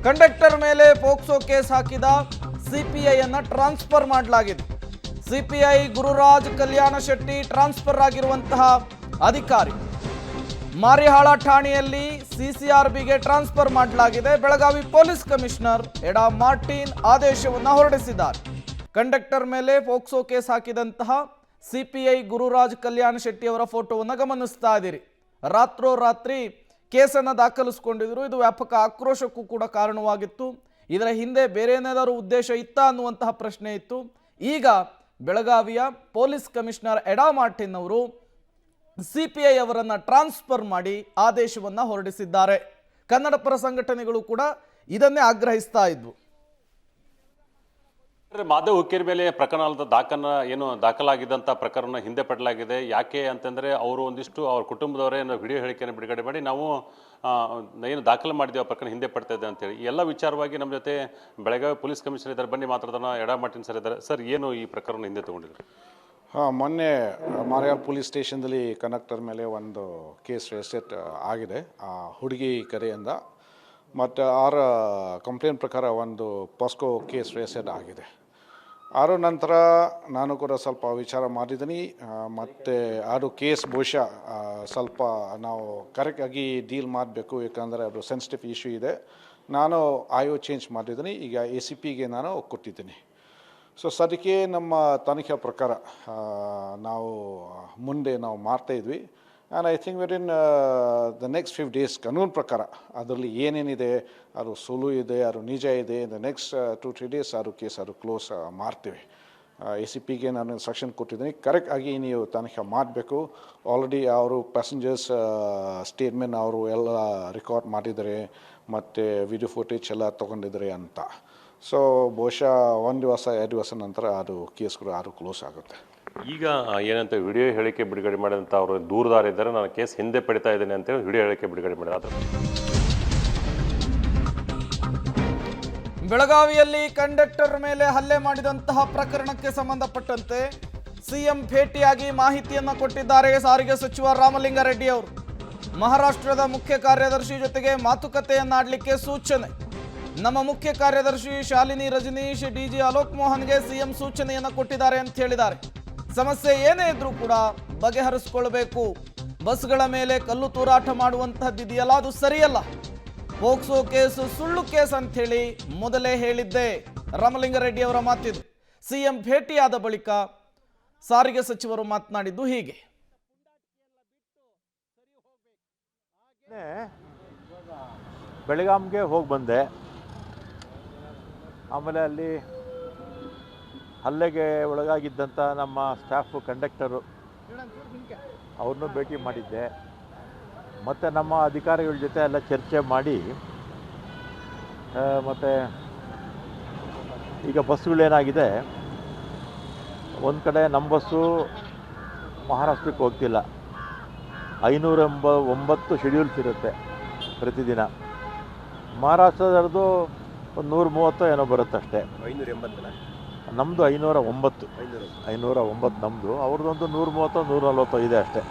Conductor ಮೇಲೆ POCSO case ಹಾಕಿದ ಸಿಪಿಐಯನ್ನು transfer ಮಾಡಲಾಗಿದೆ. ಸಿಪಿಐ ಗುರುರಾಜ್ ಕಲ್ಯಾಣ ಶೆಟ್ಟಿ ಟ್ರಾನ್ಸ್ಫರ್ ಆಗಿರುವಂತಹ ಅಧಿಕಾರಿ ಮಾರಿಹಾಳ ಠಾಣೆಯಲ್ಲಿ ಸಿಸಿಆರ್ಬಿಗೆ ಟ್ರಾನ್ಸ್ಫರ್ ಮಾಡಲಾಗಿದೆ. ಬೆಳಗಾವಿ ಪೊಲೀಸ್ ಕಮಿಷನರ್ ಎಡಾ ಮಾರ್ಟಿನ್ ಆದೇಶವನ್ನು ಹೊರಡಿಸಿದ್ದಾರೆ. ಕಂಡಕ್ಟರ್ ಮೇಲೆ ಪೋಕ್ಸೋ ಕೇಸ್ ಹಾಕಿದಂತಹ ಸಿಪಿಐ ಗುರುರಾಜ್ ಕಲ್ಯಾಣ ಶೆಟ್ಟಿ ಅವರ ಫೋಟೋವನ್ನು ಗಮನಿಸ್ತಾ ಇದ್ದೀರಿ. ರಾತ್ರೋರಾತ್ರಿ ಕೇಸನ್ನು ದಾಖಲಿಸಿಕೊಂಡಿದ್ರು. ಇದು ವ್ಯಾಪಕ ಆಕ್ರೋಶಕ್ಕೂ ಕೂಡ ಕಾರಣವಾಗಿತ್ತು. ಇದರ ಹಿಂದೆ ಬೇರೆ ಏನಾದರೂ ಉದ್ದೇಶ ಇತ್ತಾ ಅನ್ನುವಂತಹ ಪ್ರಶ್ನೆ ಇತ್ತು. ಈಗ ಬೆಳಗಾವಿಯ ಪೊಲೀಸ್ ಕಮಿಷನರ್ ಎಡಾ ಮಾರ್ಟಿನ್ ಅವರು ಸಿಪಿಐ ಅವರನ್ನು ಟ್ರಾನ್ಸ್ಫರ್ ಮಾಡಿ ಆದೇಶವನ್ನು ಹೊರಡಿಸಿದ್ದಾರೆ. ಕನ್ನಡ ಪರ ಸಂಘಟನೆಗಳು ಕೂಡ ಇದನ್ನೇ ಆಗ್ರಹಿಸ್ತಾ ಇದ್ವು. ಮಾಧವ್ ಹುಕ್ಕೇರಿ ಮೇಲೆ ದಾಖಲಾಗಿದ್ದಂಥ ಪ್ರಕರಣ ಹಿಂದೆ ಪಡಲಾಗಿದೆ. ಯಾಕೆ ಅಂತಂದರೆ ಅವರು ಒಂದಿಷ್ಟು ಅವ್ರ ಕುಟುಂಬದವರೇ ವಿಡಿಯೋ ಹೇಳಿಕೆಯನ್ನು ಬಿಡುಗಡೆ ಮಾಡಿ ನಾವು ಏನು ದಾಖಲೆ ಮಾಡಿದ್ದೇವೆ ಪ್ರಕರಣ ಹಿಂದೆ ಪಡ್ತಾ ಇದೆ ಅಂತೇಳಿ ಎಲ್ಲ ವಿಚಾರವಾಗಿ ನಮ್ಮ ಜೊತೆ ಬೆಳಗಾವಿ ಪೊಲೀಸ್ ಕಮಿಷನರ್ ಇದ್ದಾರೆ. ಬನ್ನಿ ಮಾತಾಡೋಣ. ಎಡಾ ಮಾರ್ಟಿನ್ ಸರ್ ಇದ್ದಾರೆ. ಸರ್, ಏನು ಈ ಪ್ರಕರಣ ಹಿಂದೆ ತಗೊಂಡಿದ್ರು? ಮೊನ್ನೆ ಮಾರಿಹಾಳ ಪೊಲೀಸ್ ಸ್ಟೇಷನ್ದಲ್ಲಿ ಕಂಡಕ್ಟರ್ ಮೇಲೆ ಒಂದು ಕೇಸ್ ರಿಜಿಸ್ಟರ್ ಆಗಿದೆ ಹುಡುಗಿ ಕರೆಯಿಂದ. ಮತ್ತು ಆರ ಕಂಪ್ಲೇಂಟ್ ಪ್ರಕಾರ ಒಂದು ಪಾಸ್ಕೋ ಕೇಸ್ ರಿಜಿಸ್ಟರ್ ಆಗಿದೆ. ಆರು ನಂತರ ನಾನು ಕೂಡ ಸ್ವಲ್ಪ ವಿಚಾರ ಮಾಡಿದ್ದೀನಿ. ಮತ್ತು ಅದು ಕೇಸ್ ಬಹುಶಃ ಸ್ವಲ್ಪ ನಾವು ಕರೆಕ್ಟಾಗಿ ಡೀಲ್ ಮಾಡಬೇಕು, ಯಾಕಂದರೆ ಅದು ಸೆನ್ಸಿಟಿವ್ ಇಶ್ಯೂ ಇದೆ. ನಾನು ಆಯೋ ಚೇಂಜ್ ಮಾಡಿದ್ದೀನಿ. ಈಗ ACPಗೆ ನಾನು ಕೊಟ್ಟಿದ್ದೀನಿ. ಸೊ ಸದ್ಯಕ್ಕೆ ನಮ್ಮ ತನಿಖೆ ಪ್ರಕಾರ ನಾವು ಮುಂದೆ ನಾವು ಮಾಡ್ತಾಯಿದ್ವಿ. And I think with in the next 5 days ಕಾನೂನು ಪ್ರಕಾರ ಅದರಲ್ಲಿ ಏನೇನಿದೆ, ಅದು ಸುಳ್ಳು ಇದೆ, ಅದು ನಿಜ ಇದೆ, ದ ನೆಕ್ಸ್ಟ್ 2-3 days ಅದು ಕೇಸ್ ಅದು ಕ್ಲೋಸ್ ಮಾಡ್ತೀವಿ. ACPಗೆ ನಾನು ಇನ್ಸ್ಟ್ರಕ್ಷನ್ ಕೊಟ್ಟಿದ್ದೀನಿ, ಕರೆಕ್ಟಾಗಿ ನೀವು ತನಿಖೆ ಮಾಡಬೇಕು. ಆಲ್ರೆಡಿ ಅವರು ಪ್ಯಾಸೆಂಜರ್ಸ್ ಸ್ಟೇಟ್ಮೆಂಟ್ ಅವರು ಎಲ್ಲ ರೆಕಾರ್ಡ್ ಮಾಡಿದ್ದಾರೆ ಮತ್ತು ವಿಡಿಯೋ ಫುಟೇಜ್ ಎಲ್ಲ ತೊಗೊಂಡಿದ್ದಾರೆ ಅಂತ. ಸೊ ಬಹುಶಃ 1 ದಿವಸ 2 ದಿವಸ ನಂತರ ಅದು ಕೇಸ್ ಕೂಡ ಅದು ಕ್ಲೋಸ್ ಆಗುತ್ತೆ. ಈಗ ಏನಂತ ವಿಡಿಯೋ ಹೇಳಿಕೆ ಬಿಡುಗಡೆ ಮಾಡಿದಂಥ ಅವರು ದೂರದಾರಿದ್ದಾರೆ, ನಾನು ಕೇಸ್ ಹಿಂದೆ ಪಡಿತಾ ಇದ್ದೇನೆ ಅಂತೇಳಿ ವಿಡಿಯೋ ಹೇಳಿಕೆ ಬಿಡುಗಡೆ ಮಾಡಿದ. ಬೆಳಗಾವಿಯಲ್ಲಿ ಕಂಡಕ್ಟರ್ ಮೇಲೆ ಹಲ್ಲೆ ಮಾಡಿದಂತಹ ಪ್ರಕರಣಕ್ಕೆ ಸಂಬಂಧಪಟ್ಟಂತೆ ಸಿಎಂ ಭೇಟಿಯಾಗಿ ಮಾಹಿತಿಯನ್ನು ಕೊಟ್ಟಿದ್ದಾರೆ ಸಾರಿಗೆ ಸಚಿವ ರಾಮಲಿಂಗಾರೆಡ್ಡಿ ಅವರು. ಮಹಾರಾಷ್ಟ್ರದ ಮುಖ್ಯ ಕಾರ್ಯದರ್ಶಿ ಜೊತೆಗೆ ಮಾತುಕತೆಯನ್ನಾಡಲಿಕ್ಕೆ ಸೂಚನೆ. ನಮ್ಮ ಮುಖ್ಯ ಕಾರ್ಯದರ್ಶಿ ಶಾಲಿನಿ ರಜನೀಶ್ DG ಅಲೋಕ್ ಮೋಹನ್ಗೆ ಸಿಎಂ ಸೂಚನೆಯನ್ನು ಕೊಟ್ಟಿದ್ದಾರೆ ಅಂತ ಹೇಳಿದ್ದಾರೆ. ಸಮಸ್ಯೆ ಏನೇ ಇದ್ರೂ ಕೂಡ ಬಗೆಹರಿಸಿಕೊಳ್ಳಬೇಕು. ಬಸ್ಗಳ ಮೇಲೆ ಕಲ್ಲು ತೂರಾಟ ಮಾಡುವಂತಹದ್ದಿದೆಯಲ್ಲ, ಅದು ಸರಿಯಲ್ಲ. ಪೋಕ್ಸೋ ಕೇಸು ಸುಳ್ಳು ಕೇಸ್ ಅಂತ ಹೇಳಿ ಮೊದಲೇ ಹೇಳಿದ್ದೆ. ರಾಮಲಿಂಗಾರೆಡ್ಡಿ ಅವರ ಮಾತಿದು. ಸಿಎಂ ಭೇಟಿಯಾದ ಬಳಿಕ ಸಾರಿಗೆ ಸಚಿವರು ಮಾತನಾಡಿದ್ದು ಹೀಗೆ. ಬೆಳಗಾಂಗೆ ಹೋಗಿ ಬಂದೆ. ಆಮೇಲೆ ಅಲ್ಲಿ ಹಲ್ಲೆಗೆ ಒಳಗಾಗಿದ್ದಂಥ ನಮ್ಮ ಸ್ಟಾಫು ಕಂಡಕ್ಟರು ಅವ್ರನ್ನೂ ಭೇಟಿ ಮಾಡಿದ್ದೆ. ಮತ್ತು ನಮ್ಮ ಅಧಿಕಾರಿಗಳ ಜೊತೆ ಎಲ್ಲ ಚರ್ಚೆ ಮಾಡಿ ಮತ್ತು ಈಗ ಬಸ್ಸುಗಳೇನಾಗಿದೆ, ಒಂದು ಕಡೆ ನಮ್ಮ ಬಸ್ಸು ಮಹಾರಾಷ್ಟ್ರಕ್ಕೆ ಹೋಗ್ತಿಲ್ಲ. 509 ಶೆಡ್ಯೂಲ್ಸ್ ಇರುತ್ತೆ ಪ್ರತಿದಿನ. ಮಹಾರಾಷ್ಟ್ರದವ್ರದ್ದು ಒಂದು 130 ಏನೋ ಬರುತ್ತಷ್ಟೇ. 580 ನಮ್ಮದು 509 ನಮ್ಮದು. ಅವ್ರದ್ದೊಂದು 130 140 ಇದೆ ಅಷ್ಟೇ.